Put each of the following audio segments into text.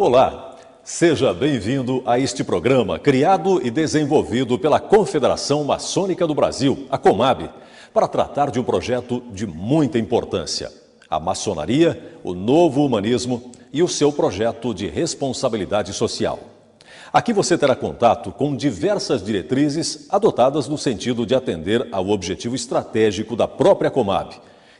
Olá, seja bem-vindo a este programa criado e desenvolvido pela Confederação Maçônica do Brasil, a COMAB, para tratar de um projeto de muita importância: a maçonaria, o novo humanismo e o seu projeto de responsabilidade social. Aqui você terá contato com diversas diretrizes adotadas no sentido de atender ao objetivo estratégico da própria COMAB,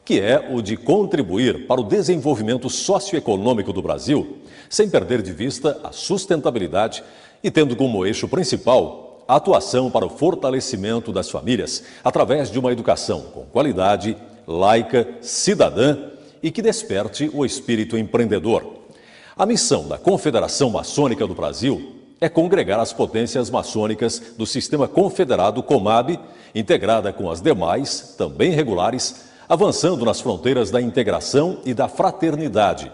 que é o de contribuir para o desenvolvimento socioeconômico do Brasil, sem perder de vista a sustentabilidade e tendo como eixo principal a atuação para o fortalecimento das famílias através de uma educação com qualidade, laica, cidadã e que desperte o espírito empreendedor. A missão da Confederação Maçônica do Brasil é congregar as potências maçônicas do sistema confederado COMAB, integrada com as demais, também regulares, avançando nas fronteiras da integração e da fraternidade,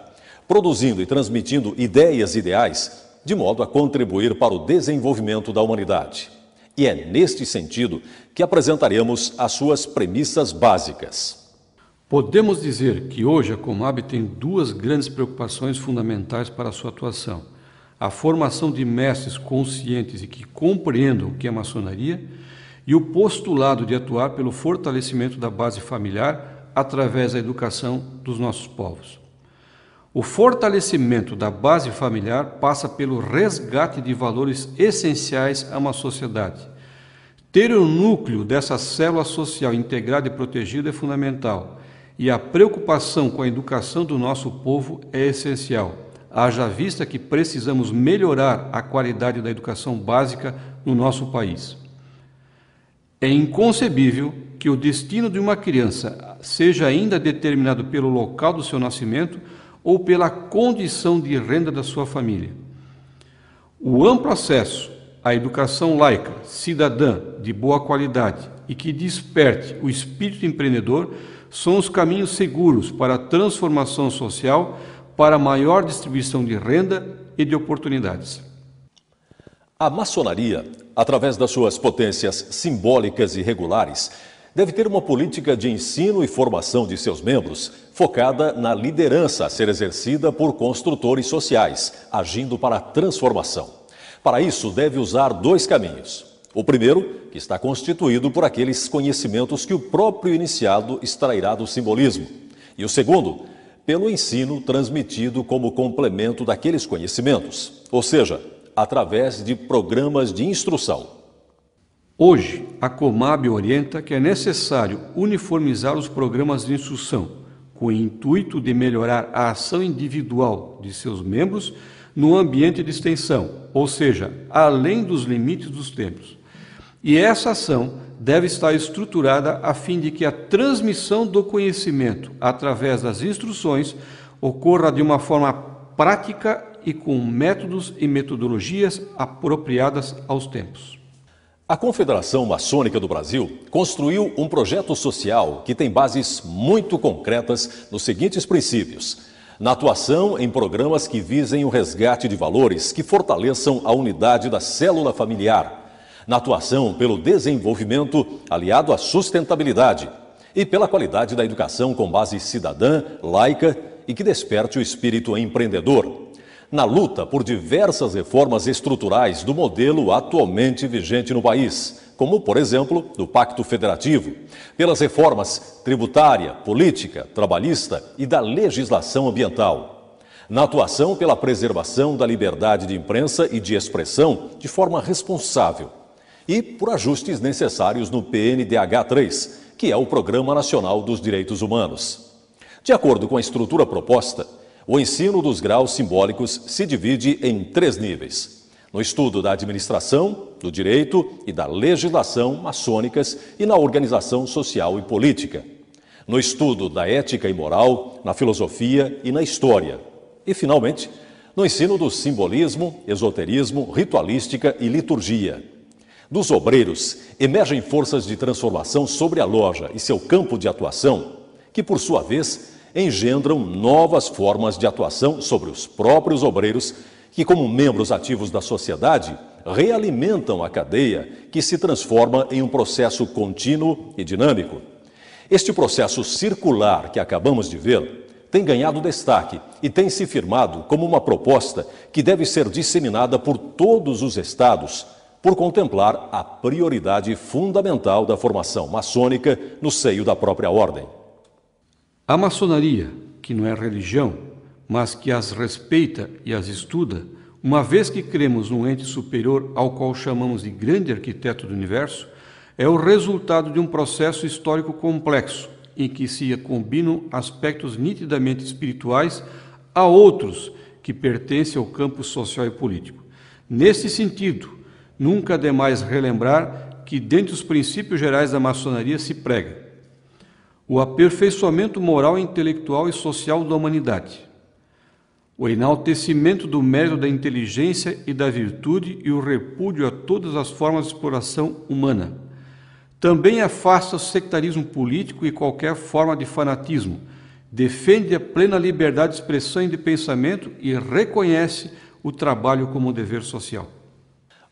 produzindo e transmitindo ideias e ideais, de modo a contribuir para o desenvolvimento da humanidade. E é neste sentido que apresentaremos as suas premissas básicas. Podemos dizer que hoje a COMAB tem duas grandes preocupações fundamentais para a sua atuação: a formação de mestres conscientes e que compreendam o que é maçonaria, e o postulado de atuar pelo fortalecimento da base familiar através da educação dos nossos povos. O fortalecimento da base familiar passa pelo resgate de valores essenciais a uma sociedade. Ter o núcleo dessa célula social integrada e protegida é fundamental, e a preocupação com a educação do nosso povo é essencial, haja vista que precisamos melhorar a qualidade da educação básica no nosso país. É inconcebível que o destino de uma criança seja ainda determinado pelo local do seu nascimento ou pela condição de renda da sua família. O amplo acesso à educação laica, cidadã, de boa qualidade e que desperte o espírito empreendedor são os caminhos seguros para a transformação social, para a maior distribuição de renda e de oportunidades. A maçonaria, através das suas potências simbólicas e regulares, deve ter uma política de ensino e formação de seus membros focada na liderança a ser exercida por construtores sociais, agindo para a transformação. Para isso, deve usar dois caminhos. O primeiro, que está constituído por aqueles conhecimentos que o próprio iniciado extrairá do simbolismo. E o segundo, pelo ensino transmitido como complemento daqueles conhecimentos, ou seja, através de programas de instrução. Hoje, a COMAB orienta que é necessário uniformizar os programas de instrução, com o intuito de melhorar a ação individual de seus membros no ambiente de extensão, ou seja, além dos limites dos templos. E essa ação deve estar estruturada a fim de que a transmissão do conhecimento através das instruções ocorra de uma forma prática e com métodos e metodologias apropriadas aos tempos. A Confederação Maçônica do Brasil construiu um projeto social que tem bases muito concretas nos seguintes princípios: na atuação em programas que visem o resgate de valores que fortaleçam a unidade da célula familiar, na atuação pelo desenvolvimento aliado à sustentabilidade e pela qualidade da educação com base cidadã, laica e que desperte o espírito empreendedor, na luta por diversas reformas estruturais do modelo atualmente vigente no país, como, por exemplo, do Pacto Federativo, pelas reformas tributária, política, trabalhista e da legislação ambiental, na atuação pela preservação da liberdade de imprensa e de expressão de forma responsável e por ajustes necessários no PNDH3, que é o Programa Nacional dos Direitos Humanos. De acordo com a estrutura proposta, o ensino dos graus simbólicos se divide em 3 níveis: no estudo da administração, do direito e da legislação maçônicas e na organização social e política, no estudo da ética e moral, na filosofia e na história, e, finalmente, no ensino do simbolismo, esoterismo, ritualística e liturgia. Dos obreiros emergem forças de transformação sobre a loja e seu campo de atuação, que, por sua vez, engendram novas formas de atuação sobre os próprios obreiros que, como membros ativos da sociedade, realimentam a cadeia que se transforma em um processo contínuo e dinâmico. Este processo circular que acabamos de ver tem ganhado destaque e tem se firmado como uma proposta que deve ser disseminada por todos os estados, por contemplar a prioridade fundamental da formação maçônica no seio da própria ordem. A maçonaria, que não é religião, mas que as respeita e as estuda, uma vez que cremos num ente superior ao qual chamamos de grande arquiteto do universo, é o resultado de um processo histórico complexo, em que se combinam aspectos nitidamente espirituais a outros que pertencem ao campo social e político. Nesse sentido, nunca é demais relembrar que, dentre os princípios gerais da maçonaria, se prega o aperfeiçoamento moral, intelectual e social da humanidade, o enaltecimento do mérito da inteligência e da virtude e o repúdio a todas as formas de exploração humana. Também afasta o sectarismo político e qualquer forma de fanatismo, defende a plena liberdade de expressão e de pensamento e reconhece o trabalho como dever social.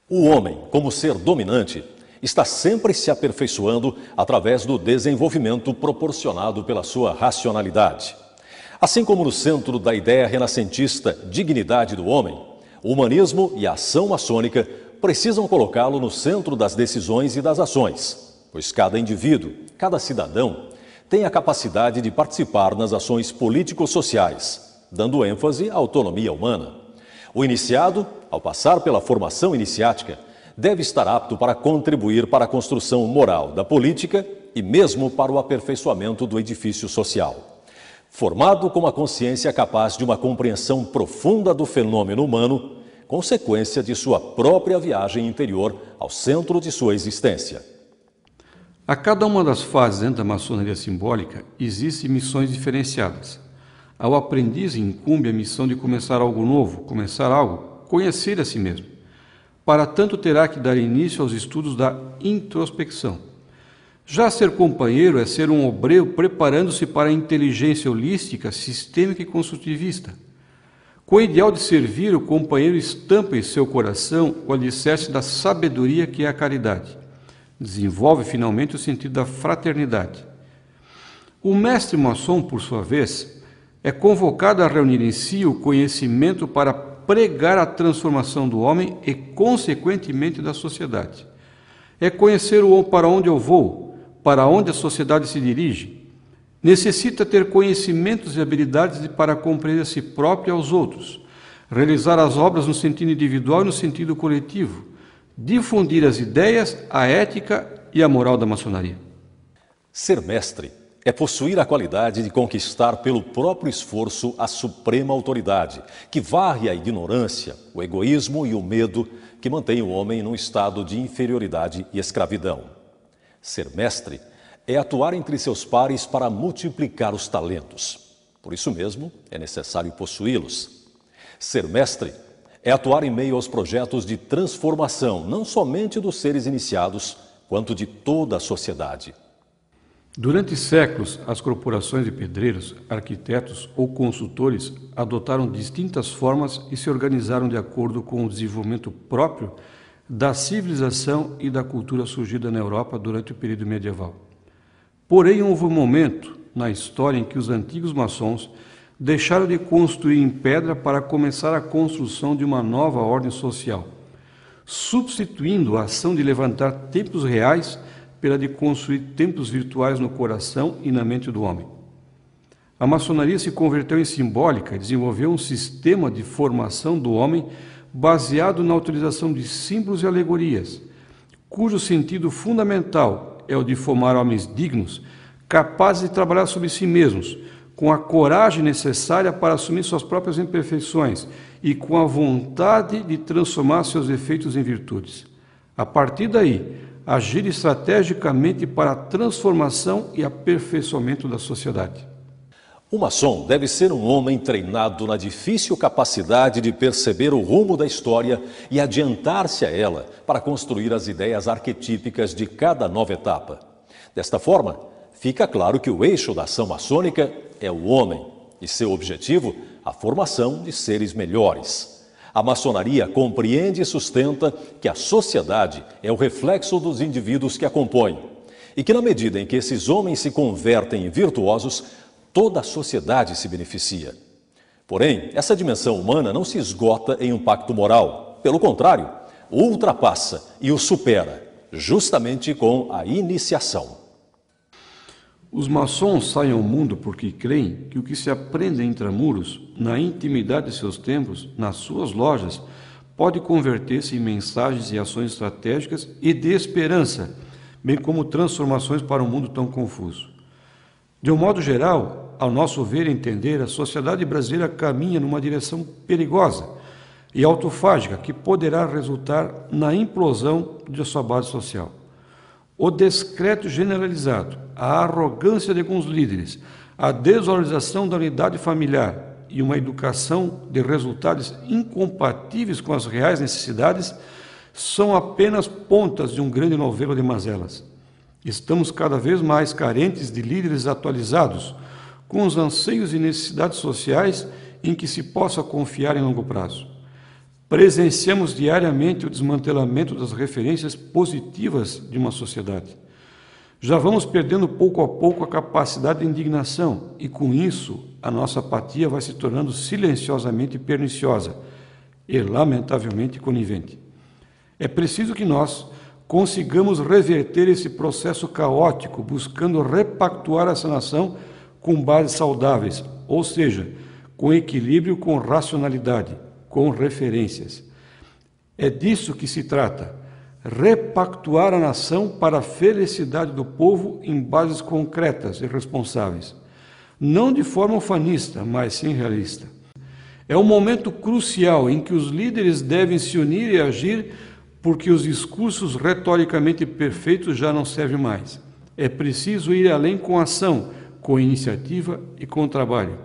O homem, como ser dominante, está sempre se aperfeiçoando através do desenvolvimento proporcionado pela sua racionalidade. Assim como no centro da ideia renascentista dignidade do homem, o humanismo e a ação maçônica precisam colocá-lo no centro das decisões e das ações, pois cada indivíduo, cada cidadão, tem a capacidade de participar nas ações político-sociais, dando ênfase à autonomia humana. O iniciado, ao passar pela formação iniciática, deve estar apto para contribuir para a construção moral da política e mesmo para o aperfeiçoamento do edifício social. Formado com uma consciência capaz de uma compreensão profunda do fenômeno humano, consequência de sua própria viagem interior ao centro de sua existência. A cada uma das fases dentro da maçonaria simbólica existem missões diferenciadas. Ao aprendiz incumbe a missão de começar algo novo, começar algo, conhecer a si mesmo. Para tanto, terá que dar início aos estudos da introspecção. Já ser companheiro é ser um obreiro preparando-se para a inteligência holística, sistêmica e construtivista. Com o ideal de servir, o companheiro estampa em seu coração o alicerce da sabedoria que é a caridade. Desenvolve finalmente o sentido da fraternidade. O mestre maçom, por sua vez, é convocado a reunir em si o conhecimento para pregar a transformação do homem e, consequentemente, da sociedade. É conhecer para onde eu vou, para onde a sociedade se dirige. Necessita ter conhecimentos e habilidades para compreender a si próprio e aos outros, realizar as obras no sentido individual e no sentido coletivo, difundir as ideias, a ética e a moral da maçonaria. Ser mestre é possuir a qualidade de conquistar pelo próprio esforço a suprema autoridade, que varre a ignorância, o egoísmo e o medo que mantém o homem num estado de inferioridade e escravidão. Ser mestre é atuar entre seus pares para multiplicar os talentos. Por isso mesmo, é necessário possuí-los. Ser mestre é atuar em meio aos projetos de transformação, não somente dos seres iniciados, quanto de toda a sociedade. Durante séculos, as corporações de pedreiros, arquitetos ou consultores adotaram distintas formas e se organizaram de acordo com o desenvolvimento próprio da civilização e da cultura surgida na Europa durante o período medieval. Porém, houve um momento na história em que os antigos maçons deixaram de construir em pedra para começar a construção de uma nova ordem social, substituindo a ação de levantar templos reais pela de construir templos virtuais no coração e na mente do homem. A maçonaria se converteu em simbólica e desenvolveu um sistema de formação do homem baseado na utilização de símbolos e alegorias, cujo sentido fundamental é o de formar homens dignos, capazes de trabalhar sobre si mesmos, com a coragem necessária para assumir suas próprias imperfeições e com a vontade de transformar seus defeitos em virtudes. A partir daí, agir estrategicamente para a transformação e aperfeiçoamento da sociedade. O maçom deve ser um homem treinado na difícil capacidade de perceber o rumo da história e adiantar-se a ela para construir as ideias arquetípicas de cada nova etapa. Desta forma, fica claro que o eixo da ação maçônica é o homem e seu objetivo, a formação de seres melhores. A maçonaria compreende e sustenta que a sociedade é o reflexo dos indivíduos que a compõem e que, na medida em que esses homens se convertem em virtuosos, toda a sociedade se beneficia. Porém, essa dimensão humana não se esgota em um pacto moral. Pelo contrário, o ultrapassa e o supera, justamente com a iniciação. Os maçons saem ao mundo porque creem que o que se aprende intramuros, na intimidade de seus templos, nas suas lojas, pode converter-se em mensagens e ações estratégicas e de esperança, bem como transformações para um mundo tão confuso. De um modo geral, ao nosso ver e entender, a sociedade brasileira caminha numa direção perigosa e autofágica que poderá resultar na implosão de sua base social. O descrédito generalizado, a arrogância de alguns líderes, a desvalorização da unidade familiar e uma educação de resultados incompatíveis com as reais necessidades são apenas pontas de um grande novelo de mazelas. Estamos cada vez mais carentes de líderes atualizados, com os anseios e necessidades sociais em que se possa confiar em longo prazo. Presenciamos diariamente o desmantelamento das referências positivas de uma sociedade. Já vamos perdendo pouco a pouco a capacidade de indignação e, com isso, a nossa apatia vai se tornando silenciosamente perniciosa e, lamentavelmente, conivente. É preciso que nós consigamos reverter esse processo caótico, buscando repactuar essa nação com bases saudáveis, ou seja, com equilíbrio, com racionalidade, com referências. É disso que se trata, repactuar a nação para a felicidade do povo em bases concretas e responsáveis. Não de forma ufanista, mas sim realista. É um momento crucial em que os líderes devem se unir e agir, porque os discursos retoricamente perfeitos já não servem mais. É preciso ir além com ação, com iniciativa e com trabalho.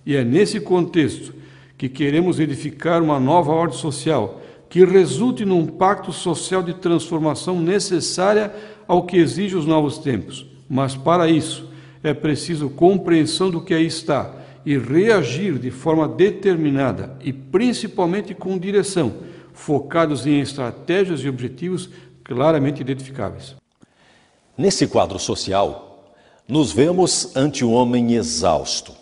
E é nesse contexto que queremos edificar uma nova ordem social, que resulte num pacto social de transformação necessária ao que exige os novos tempos. Mas para isso é preciso compreensão do que aí está e reagir de forma determinada e principalmente com direção, focados em estratégias e objetivos claramente identificáveis. Nesse quadro social, nos vemos ante um homem exausto,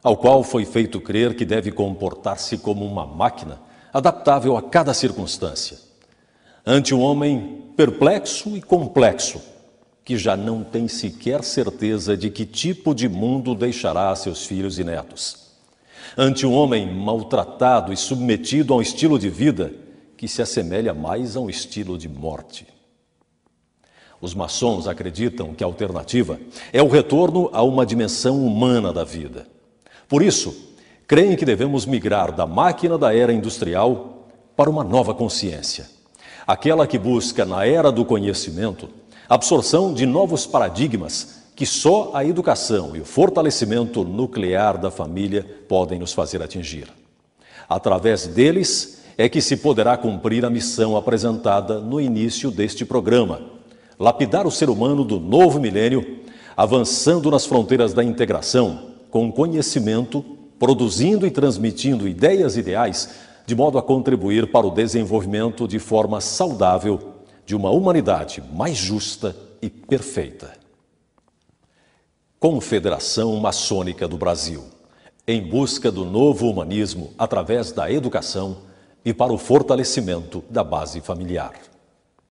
ao qual foi feito crer que deve comportar-se como uma máquina, adaptável a cada circunstância. Ante um homem perplexo e complexo, que já não tem sequer certeza de que tipo de mundo deixará a seus filhos e netos. Ante um homem maltratado e submetido a um estilo de vida que se assemelha mais a um estilo de morte. Os maçons acreditam que a alternativa é o retorno a uma dimensão humana da vida. Por isso, creem que devemos migrar da máquina da era industrial para uma nova consciência, aquela que busca, na era do conhecimento, a absorção de novos paradigmas que só a educação e o fortalecimento nuclear da família podem nos fazer atingir. Através deles é que se poderá cumprir a missão apresentada no início deste programa, lapidar o ser humano do novo milênio, avançando nas fronteiras da integração, com conhecimento, produzindo e transmitindo ideias ideais, de modo a contribuir para o desenvolvimento de forma saudável de uma humanidade mais justa e perfeita. Confederação Maçônica do Brasil, em busca do novo humanismo através da educação e para o fortalecimento da base familiar.